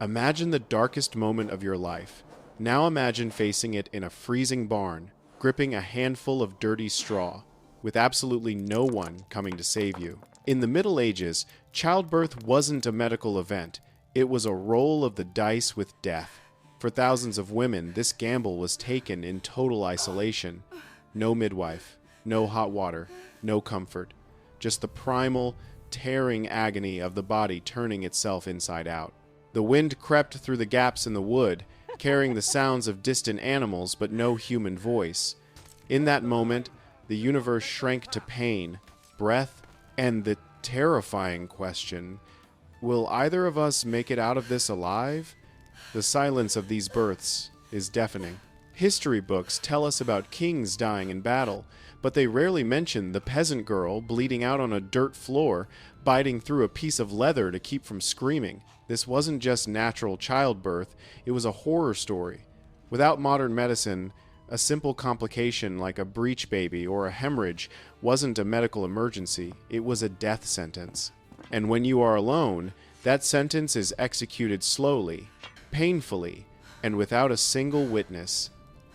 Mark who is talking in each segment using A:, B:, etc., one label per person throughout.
A: Imagine the darkest moment of your life. Now imagine facing it in a freezing barn, gripping a handful of dirty straw, with absolutely no one coming to save you. In the Middle Ages, childbirth wasn't a medical event. It was a roll of the dice with death. For thousands of women, this gamble was taken in total isolation. No midwife, no hot water, no comfort. Just the primal, tearing agony of the body turning itself inside out. The wind crept through the gaps in the wood, carrying the sounds of distant animals but no human voice. In that moment, the universe shrank to pain, breath, and the terrifying question, will either of us make it out of this alive? The silence of these births is deafening. History books tell us about kings dying in battle, but they rarely mention the peasant girl bleeding out on a dirt floor, biting through a piece of leather to keep from screaming. This wasn't just natural childbirth, it was a horror story. Without modern medicine, a simple complication like a breech baby or a hemorrhage wasn't a medical emergency, it was a death sentence. And when you are alone, that sentence is executed slowly, painfully, and without a single witness.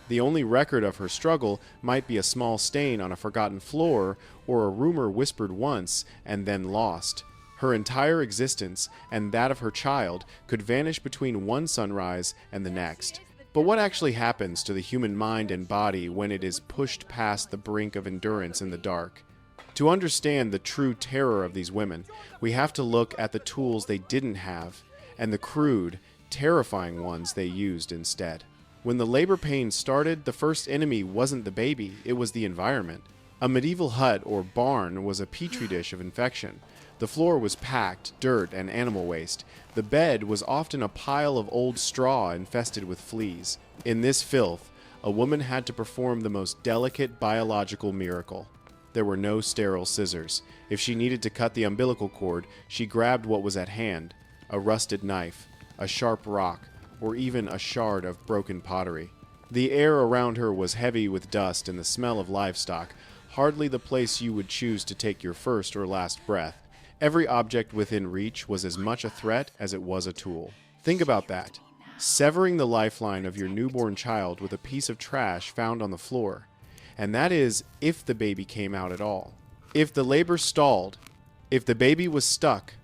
A: The only record of her struggle might be a small stain on a forgotten floor or a rumor whispered once and then lost. Her entire existence and that of her child could vanish between one sunrise and the next. But what actually happens to the human mind and body when it is pushed past the brink of endurance in the dark? To understand the true terror of these women, we have to look at the tools they didn't have and the crude, terrifying ones they used instead. When the labor pains started, the first enemy wasn't the baby, it was the environment. A medieval hut or barn was a petri dish of infection. The floor was packed, dirt, and animal waste. The bed was often a pile of old straw infested with fleas. In this filth, a woman had to perform the most delicate biological miracle. There were no sterile scissors. If she needed to cut the umbilical cord, she grabbed what was at hand, a rusted knife, a sharp rock, or even a shard of broken pottery. The air around her was heavy with dust and the smell of livestock, hardly the place you would choose to take your first or last breath. Every object within reach was as much a threat as it was a tool. Think about that. Severing the lifeline of your newborn child with a piece of trash found on the floor. And that is if the baby came out at all. If the labor stalled, if the baby was stuck,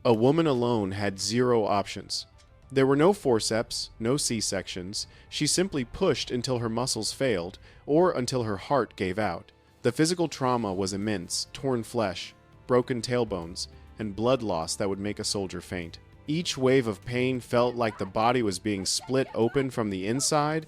A: a woman alone had zero options. There were no forceps, no C-sections. She simply pushed until her muscles failed, or until her heart gave out. The physical trauma was immense: torn flesh, broken tailbones, and blood loss that would make a soldier faint. Each wave of pain felt like the body was being split open from the inside,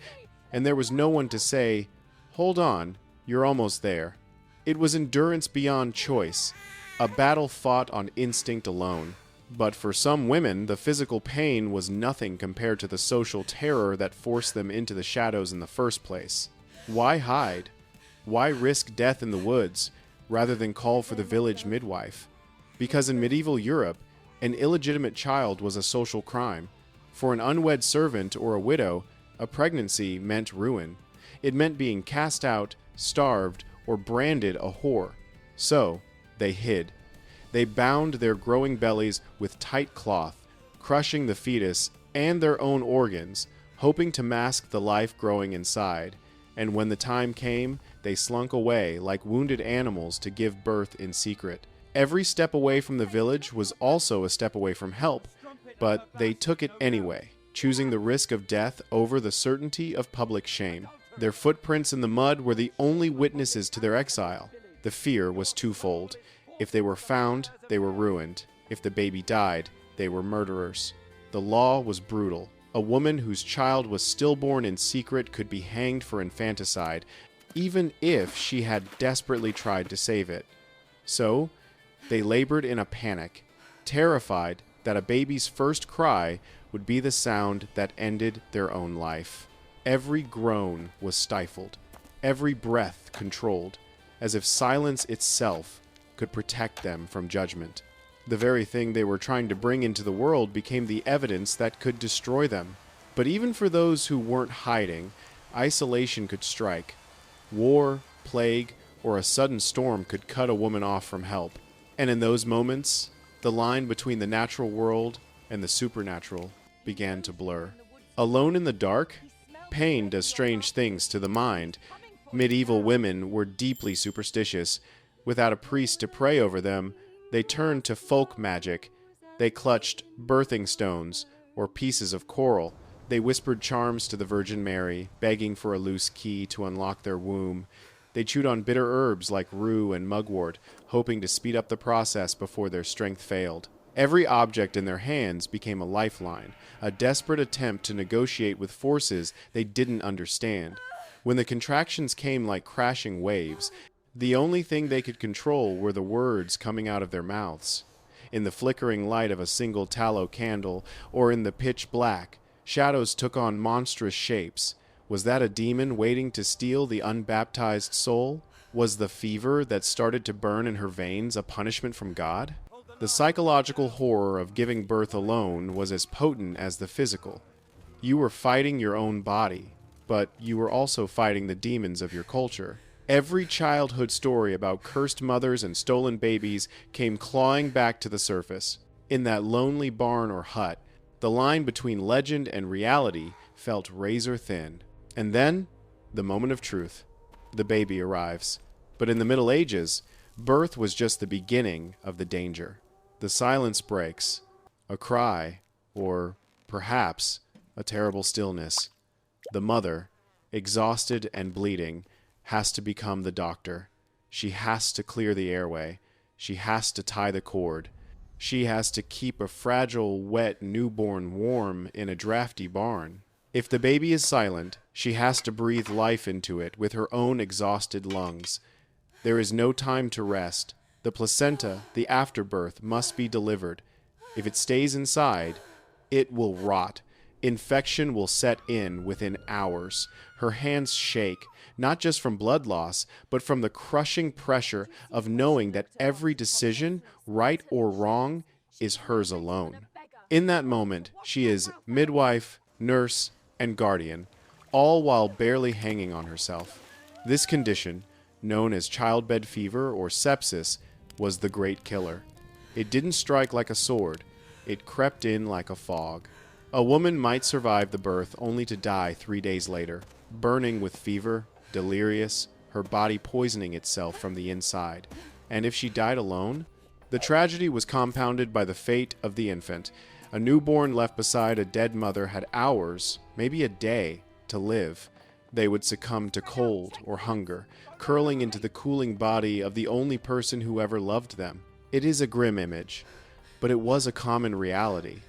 A: and there was no one to say, "Hold on, you're almost there." It was endurance beyond choice, a battle fought on instinct alone. But for some women, the physical pain was nothing compared to the social terror that forced them into the shadows in the first place. Why hide? Why risk death in the woods rather than call for the village midwife? Because in medieval Europe, an illegitimate child was a social crime. For an unwed servant or a widow, a pregnancy meant ruin. It meant being cast out, starved, or branded a whore. So, they hid. They bound their growing bellies with tight cloth, crushing the fetus and their own organs, hoping to mask the life growing inside. And when the time came, they slunk away like wounded animals to give birth in secret. Every step away from the village was also a step away from help, but they took it anyway, choosing the risk of death over the certainty of public shame. Their footprints in the mud were the only witnesses to their exile. The fear was twofold. If they were found, they were ruined. If the baby died, they were murderers. The law was brutal. A woman whose child was stillborn in secret could be hanged for infanticide, even if she had desperately tried to save it. So, they labored in a panic, terrified that a baby's first cry would be the sound that ended their own life. Every groan was stifled, every breath controlled, as if silence itself could protect them from judgment. The very thing they were trying to bring into the world became the evidence that could destroy them. But even for those who weren't hiding, isolation could strike. War, plague, or a sudden storm could cut a woman off from help. And in those moments, the line between the natural world and the supernatural began to blur. Alone in the dark, pain does strange things to the mind. Medieval women were deeply superstitious. Without a priest to pray over them, they turned to folk magic. They clutched birthing stones or pieces of coral. They whispered charms to the Virgin Mary, begging for a loose key to unlock their womb. They chewed on bitter herbs like rue and mugwort, hoping to speed up the process before their strength failed. Every object in their hands became a lifeline, a desperate attempt to negotiate with forces they didn't understand. When the contractions came like crashing waves, the only thing they could control were the words coming out of their mouths. In the flickering light of a single tallow candle, or in the pitch black, shadows took on monstrous shapes. Was that a demon waiting to steal the unbaptized soul? Was the fever that started to burn in her veins a punishment from God? The psychological horror of giving birth alone was as potent as the physical. You were fighting your own body, but you were also fighting the demons of your culture. Every childhood story about cursed mothers and stolen babies came clawing back to the surface. In that lonely barn or hut, the line between legend and reality felt razor thin. And then, the moment of truth. The baby arrives. But in the Middle Ages, birth was just the beginning of the danger. The silence breaks. A cry, or perhaps a terrible stillness. The mother, exhausted and bleeding, has to become the doctor. She has to clear the airway. She has to tie the cord. She has to keep a fragile, wet newborn warm in a drafty barn. If the baby is silent, she has to breathe life into it with her own exhausted lungs. There is no time to rest. The placenta, the afterbirth, must be delivered. If it stays inside, it will rot. Infection will set in within hours. Her hands shake, not just from blood loss, but from the crushing pressure of knowing that every decision, right or wrong, is hers alone. In that moment, she is midwife, nurse, and guardian, all while barely hanging on herself. This condition, known as childbed fever or sepsis, was the great killer. It didn't strike like a sword. It crept in like a fog. A woman might survive the birth only to die 3 days later, burning with fever, delirious, her body poisoning itself from the inside. And if she died alone, the tragedy was compounded by the fate of the infant. A newborn left beside a dead mother had hours, maybe a day, to live. They would succumb to cold or hunger, curling into the cooling body of the only person who ever loved them. It is a grim image, but it was a common reality.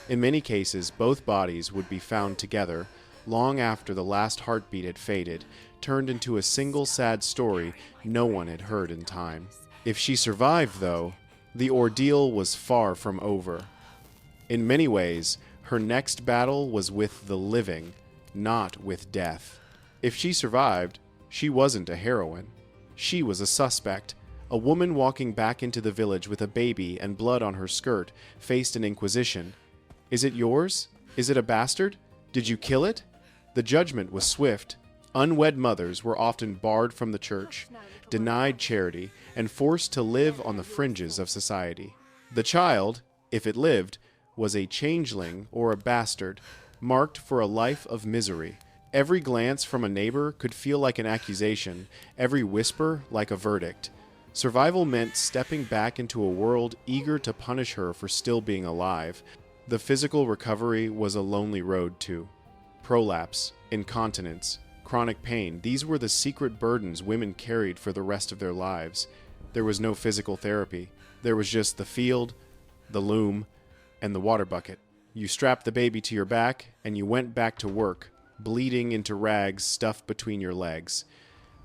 A: In many cases, both bodies would be found together long after the last heartbeat had faded, turned into a single sad story no one had heard in time. If she survived, though, the ordeal was far from over. In many ways, her next battle was with the living, not with death. If she survived, she wasn't a heroine. She was a suspect. A woman walking back into the village with a baby and blood on her skirt faced an inquisition. Is it yours? Is it a bastard? Did you kill it? The judgment was swift. Unwed mothers were often barred from the church, denied charity, and forced to live on the fringes of society. The child, if it lived, was a changeling or a bastard, marked for a life of misery. Every glance from a neighbor could feel like an accusation, every whisper like a verdict. Survival meant stepping back into a world eager to punish her for still being alive. The physical recovery was a lonely road, too. Prolapse, incontinence, chronic pain, these were the secret burdens women carried for the rest of their lives. There was no physical therapy. There was just the field, the loom, and the water bucket. You strapped the baby to your back, and you went back to work, bleeding into rags stuffed between your legs.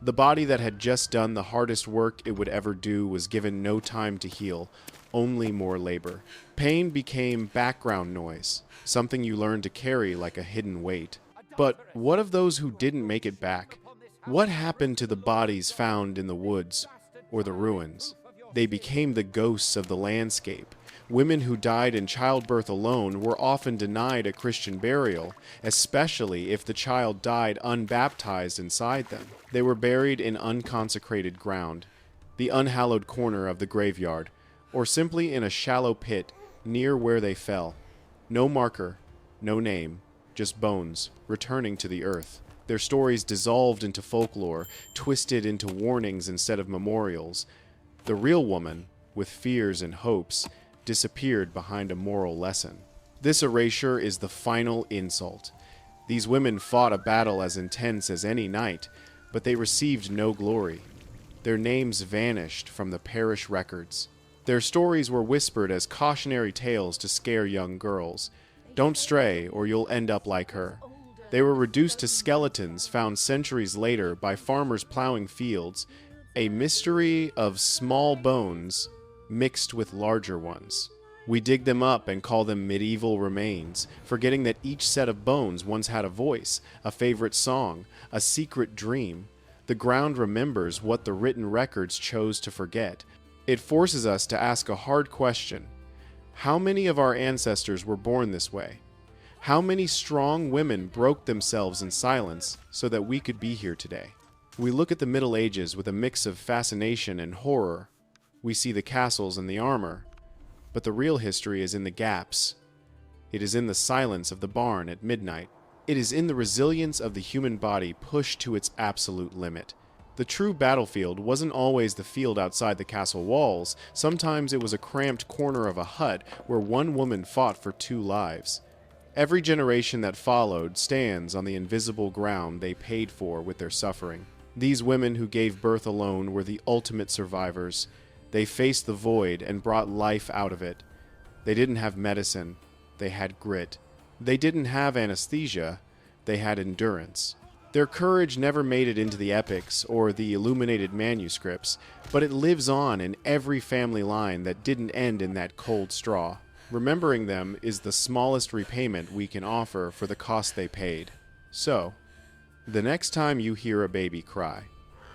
A: The body that had just done the hardest work it would ever do was given no time to heal, only more labor. Pain became background noise, something you learned to carry like a hidden weight. But what of those who didn't make it back? What happened to the bodies found in the woods or the ruins? They became the ghosts of the landscape. Women who died in childbirth alone were often denied a Christian burial, especially if the child died unbaptized inside them. They were buried in unconsecrated ground, the unhallowed corner of the graveyard, or simply in a shallow pit near where they fell. No marker, No name, just bones, returning to the earth. Their stories dissolved into folklore, twisted into warnings instead of memorials. The real woman, with fears and hopes, disappeared behind a moral lesson. This erasure is the final insult. These women fought a battle as intense as any knight, but they received no glory. Their names vanished from the parish records. Their stories were whispered as cautionary tales to scare young girls. Don't stray, or you'll end up like her. They were reduced to skeletons found centuries later by farmers plowing fields, a mystery of small bones mixed with larger ones. We dig them up and call them medieval remains, forgetting that each set of bones once had a voice, a favorite song, a secret dream. The ground remembers what the written records chose to forget. It forces us to ask a hard question. How many of our ancestors were born this way? How many strong women broke themselves in silence so that we could be here today? We look at the Middle Ages with a mix of fascination and horror. We see the castles and the armor, but the real history is in the gaps. It is in the silence of the barn at midnight. It is in the resilience of the human body pushed to its absolute limit. The true battlefield wasn't always the field outside the castle walls. Sometimes it was a cramped corner of a hut where one woman fought for 2 lives. Every generation that followed stands on the invisible ground they paid for with their suffering. These women who gave birth alone were the ultimate survivors. They faced the void and brought life out of it. They didn't have medicine. They had grit. They didn't have anesthesia. They had endurance. Their courage never made it into the epics or the illuminated manuscripts, but it lives on in every family line that didn't end in that cold straw. Remembering them is the smallest repayment we can offer for the cost they paid. So, the next time you hear a baby cry,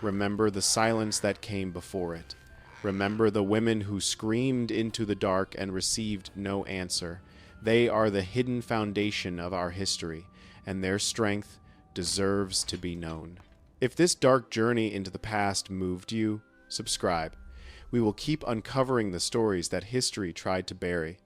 A: remember the silence that came before it. Remember the women who screamed into the dark and received no answer. They are the hidden foundation of our history, and their strength deserves to be known. If this dark journey into the past moved you, subscribe. We will keep uncovering the stories that history tried to bury.